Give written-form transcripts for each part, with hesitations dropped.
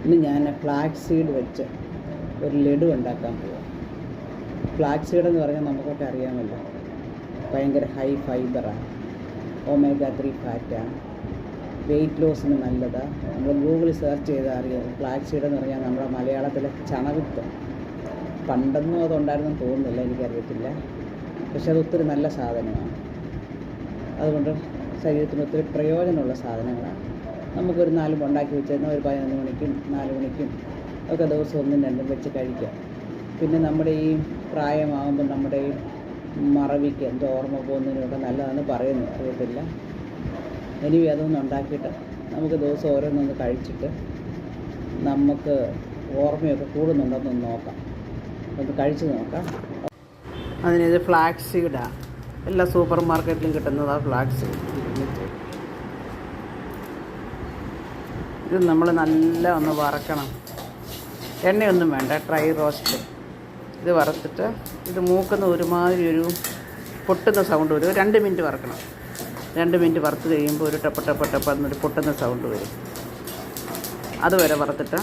ഇനി ഞാൻ flax seed വെച്ച് ഒരു ലഡു ഉണ്ടാക്കാൻ പോവാം. ഫ്ലാക്സ് സീഡ് എന്ന് പറഞ്ഞാൽ നമുക്കൊക്കെ അറിയാമല്ലോ, ഭയങ്കര ഹൈ ഫൈബറാണ്, omega-3 ഫാറ്റാണ്, വെയിറ്റ് ലോസിന് നല്ലതാണ്. നമ്മൾ ഗൂഗിളിൽ സെർച്ച് ചെയ്താൽ അറിയാം. ഫ്ലാക്സ് സീഡ് എന്ന് പറഞ്ഞാൽ നമ്മുടെ മലയാളത്തിലെ ചണവിത്ത്. പണ്ടൊന്നും അതുണ്ടായിരുന്നെന്ന് തോന്നുന്നില്ല, എനിക്കറിയത്തില്ല. പക്ഷെ അത് ഒത്തിരി നല്ല സാധനമാണ്. അതുകൊണ്ട് ശരീരത്തിന് ഒത്തിരി പ്രയോജനമുള്ള സാധനങ്ങളാണ്. നമുക്കൊരു 4 ഉണ്ടാക്കി വെച്ചിരുന്ന ഒരു 11 മണിക്കും 4 മണിക്കും ഒക്കെ ദിവസം 1ഉം 2ഉം വെച്ച് കഴിക്കാം. പിന്നെ നമ്മുടെ ഈ പ്രായമാകുമ്പോൾ നമ്മുടെ ഈ മറവിക്ക് എന്തോ ഓർമ്മ പോകുന്നതിനൊക്കെ നല്ലതാണെന്ന് പറയുന്നു, അറിയത്തില്ല. എനിവേ അതൊന്നും ഉണ്ടാക്കിയിട്ട് നമുക്ക് ദിവസം ഓരോന്നൊന്ന് കഴിച്ചിട്ട് നമുക്ക് ഓർമ്മയൊക്കെ കൂടുന്നുണ്ടോയെന്നൊന്ന് നോക്കാം. ഒന്ന് കഴിച്ച് നോക്കാം. അതിനിത് ഫ്ലാക്സ് സീഡാണ്. എല്ലാ സൂപ്പർ മാർക്കറ്റിലും കിട്ടുന്നതാണ് ഫ്ലാക്സ് സീഡ്. ഇത് നമ്മൾ നല്ല ഒന്ന് വറക്കണം. എണ്ണയൊന്നും വേണ്ട, ഡ്രൈ റോസ്റ്റ്. ഇത് വറുത്തിട്ട് ഇത് മൂക്കുന്ന ഒരുമാതിരി ഒരു പൊട്ടുന്ന സൗണ്ട് വരും. 2 മിനിറ്റ് വറക്കണം. 2 മിനിറ്റ് വറുത്ത് കഴിയുമ്പോൾ ഒരു ടപ്പ ടപ്പ ടപ്പ എന്നൊരു പൊട്ടുന്ന സൗണ്ട് വരും. അതുവരെ വറുത്തിട്ട്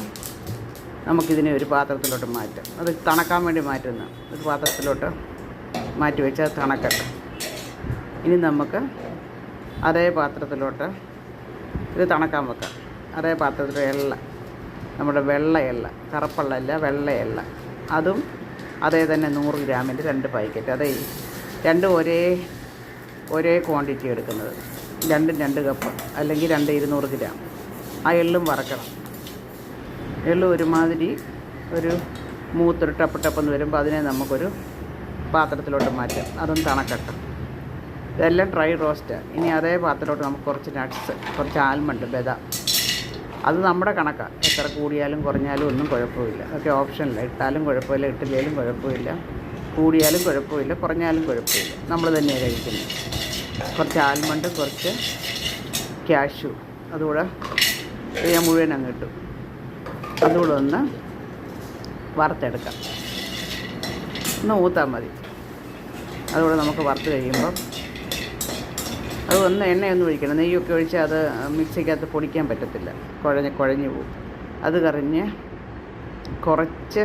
നമുക്കിതിനെ ഒരു പാത്രത്തിലോട്ട് മാറ്റാം. അത് തണക്കാൻ വേണ്ടി മാറ്റുന്ന ഒരു പാത്രത്തിലോട്ട് മാറ്റി വെച്ച് അത് തണക്കട്ടെ. ഇനി നമുക്ക് അതേ പാത്രത്തിലോട്ട് ഇത് തണക്കാൻ വെക്കാം. അതേ പാത്രത്തിൽ എള്ള, നമ്മുടെ വെള്ള എള്ള, കറുപ്പുള്ള എല്ല, വെള്ള എള്ള, അതും അതേ തന്നെ 100 ഗ്രാമിൻ്റെ 2 പാക്കറ്റ്. അതേ രണ്ടും ഒരേ ക്വാണ്ടിറ്റി എടുക്കുന്നത്. 2 കപ്പ് അല്ലെങ്കിൽ 200 ഗ്രാം. ആ എള്ളും വറക്കണം. എള്ള് ഒരുമാതിരി ഒരു മൂത്തൊരു ടപ്പെന്ന് വരുമ്പോൾ അതിനെ നമുക്കൊരു പാത്രത്തിലോട്ട് മാറ്റാം. അതും തണക്കട്ടെ. ഇതെല്ലാം ഡ്രൈ റോസ്റ്റാണ്. ഇനി അതേ പാത്രത്തിലോട്ട് നമുക്ക് കുറച്ച് നട്ട്സ്, കുറച്ച് ആൽമണ്ട്, ബദാം, അത് നമ്മുടെ കണക്കാണ്. എത്ര കൂടിയാലും കുറഞ്ഞാലും ഒന്നും കുഴപ്പമില്ല. അതൊക്കെ ഓപ്ഷനില്ല. ഇട്ടാലും കുഴപ്പമില്ല, ഇട്ടില്ലെങ്കിലും കുഴപ്പമില്ല. കൂടിയാലും കുഴപ്പമില്ല, കുറഞ്ഞാലും കുഴപ്പമില്ല. നമ്മൾ തന്നെയാണ് കഴിക്കുന്നത്. കുറച്ച് ആൽമണ്ട്, കുറച്ച് കാഷ്യൂ, അതുകൂടെ ഞാൻ മുഴുവൻ അങ്ങ് ഇട്ടു. അതുകൂടെ ഒന്ന് വറുത്തെടുക്കാം. ഒന്ന് ഊത്താൽ മതി. അതുകൂടെ നമുക്ക് വറുത്ത് കഴിയുമ്പം അത് ഒന്ന് എണ്ണയൊന്നും ഒഴിക്കണം. നെയ്യൊക്കെ ഒഴിച്ചാൽ അത് മിക്സിക്കകത്ത് പൊടിക്കാൻ പറ്റത്തില്ല, കുഴഞ്ഞു പോകും. അത് കറിഞ്ഞ് കുറച്ച്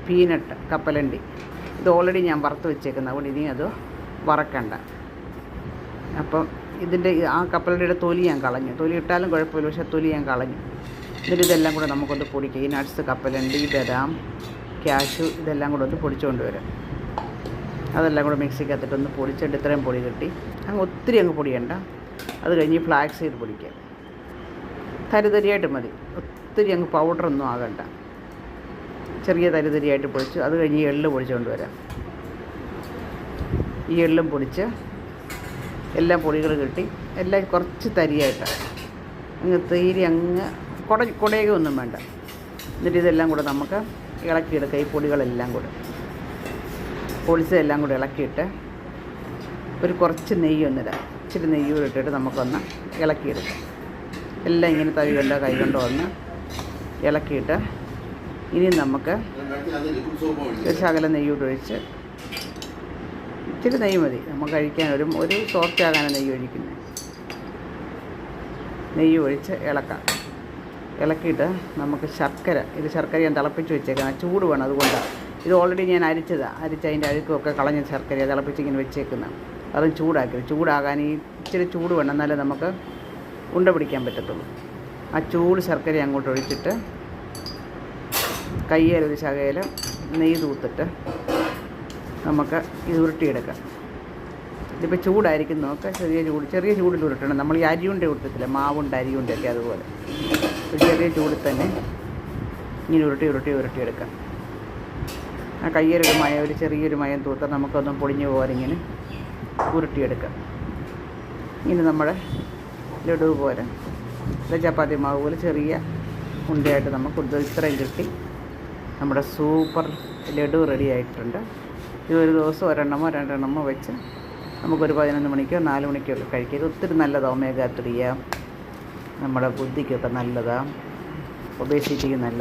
പീനട്ട്, കപ്പലണ്ടി, ഇത് ഓൾറെഡി ഞാൻ വറുത്ത് വെച്ചേക്കുന്നത്. അതുകൊണ്ട് ഇനി അത് വറക്കണ്ട. അപ്പം ഇതിൻ്റെ ആ കപ്പലണ്ടിയുടെ തൊലി ഞാൻ കളഞ്ഞു. തൊലി ഇട്ടാലും കുഴപ്പമില്ല, പക്ഷേ തൊലി ഞാൻ കളഞ്ഞു. എന്നിട്ട് ഇതെല്ലാം കൂടെ നമുക്കൊന്ന് പൊടിക്കുക. ഈ നട്ട്സ്, കപ്പലണ്ടി, ബദാം, കാഷ്യൂ, ഇതെല്ലാം കൂടെ ഒന്ന് പൊടിച്ചുകൊണ്ട് വരാം. അതെല്ലാം കൂടെ മിക്സിക്കകത്തിട്ടൊന്ന് പൊടിച്ചിട്ട് ഇത്രയും പൊടി കിട്ടി. ഒത്തിരി അങ്ങ് പൊടിയണ്ട. അത് കഴിഞ്ഞ് ഫ്ലാക്സ് സീഡ് പൊടിക്കുക. തരിതരിയായിട്ട് മതി, ഒത്തിരി അങ്ങ് പൗഡറൊന്നും ആകണ്ട. ചെറിയ തരിതരിയായിട്ട് പൊടിച്ച് അത് കഴിഞ്ഞ് എള്ള് പൊടിച്ചുകൊണ്ട് വരാം. ഈ എള്ളും പൊടിച്ച് എല്ലാ പൊടികൾ കിട്ടി. എല്ലാം കുറച്ച് തരിയായിട്ടാണ്, അങ്ങ് തീരെ അങ്ങ് കുടയൊക്കെ ഒന്നും വേണ്ട. എന്നിട്ട് ഇതെല്ലാം കൂടെ നമുക്ക് ഇളക്കിയെടുക്കാം. ഈ പൊടികളെല്ലാം കൂടെ പൊളിച്ചതെല്ലാം കൂടെ ഇളക്കിയിട്ട് ഒരു കുറച്ച് നെയ്യൊന്നിടാം. ഇച്ചിരി നെയ്യൂടെ ഇട്ടിട്ട് നമുക്കൊന്ന് ഇളക്കിയെടുക്കാം. എല്ലാം ഇങ്ങനെ തവി കൊണ്ടോ കൈ കൊണ്ടോ ഒന്ന് ഇളക്കിയിട്ട് ഇനി നമുക്ക് ഒരു ശകലം നെയ്യൂടെ ഒഴിച്ച്, ഇച്ചിരി നെയ്യ് മതി നമുക്ക് കഴിക്കാൻ. ഒരു സോഫ്റ്റ് ആകാനാണ് നെയ്യ് ഒഴിക്കുന്നത്. നെയ്യ് ഒഴിച്ച് ഇളക്കാം. ഇളക്കിയിട്ട് നമുക്ക് ശർക്കര, ഇത് ശർക്കര ഞാൻ തിളപ്പിച്ച് വെച്ചേക്കാം. ചൂട് വേണം, അതുകൊണ്ടാണ്. ഇത് ഓൾറെഡി ഞാൻ അരിച്ച് അതിൻ്റെ അഴുക്കൊക്കെ കളഞ്ഞ ശർക്കര തിളപ്പിച്ചിങ്ങനെ വെച്ചേക്കുന്നത്. അതും ചൂടാകാൻ ഈ ഇച്ചിരി ചൂട് വേണം, എന്നാലേ നമുക്ക് ഉണ്ട പിടിക്കാൻ പറ്റത്തുള്ളൂ. ആ ചൂട് ശർക്കര അങ്ങോട്ട് ഒഴിച്ചിട്ട് കയ്യിലൊരു ശകലം നെയ്യ് തൂത്തിട്ട് നമുക്ക് ഇത് ഉരുട്ടിയെടുക്കാം. ഇതിപ്പോൾ ചൂടായിരിക്കും നോക്കുക. ചെറിയ ചൂടിൽ ഉരുട്ടണം. നമ്മൾ ഈ അരിയുണ്ട ഉരുട്ടത്തില്ല, മാവുണ്ട്, അരിയുണ്ടൊക്കെ അതുപോലെ ഒരു ചെറിയ ചൂടിൽ തന്നെ ഇങ്ങനെ ഉരുട്ടിയെടുക്കാം. ആ കയ്യിലൊരു മയം, ഒരു ചെറിയൊരു മയം തൂത്താൽ നമുക്കൊന്നും പൊടിഞ്ഞു പോകാൻ ഇങ്ങനെ ഉരുട്ടിയെടുക്കാം. ഇങ്ങനെ നമ്മുടെ ലഡു പോലെ, ചപ്പാത്തി മാവ് പോലെ ചെറിയ ഉണ്ടയായിട്ട് നമുക്ക് ഇത്രയും കിട്ടി. നമ്മുടെ സൂപ്പർ ലഡു റെഡി ആയിട്ടുണ്ട്. ഇതൊരു ദിവസം 1 2 വെച്ച് നമുക്കൊരു 11 മണിക്കോ 4 മണിക്കോ ഒക്കെ കഴിക്കാം. ഇത് ഒത്തിരി നല്ലതാണ്. omega-3 നമ്മുടെ ബുദ്ധിക്കൊക്കെ നല്ലതാണ്, ഒബേസിറ്റിക്ക് നല്ലതാണ്.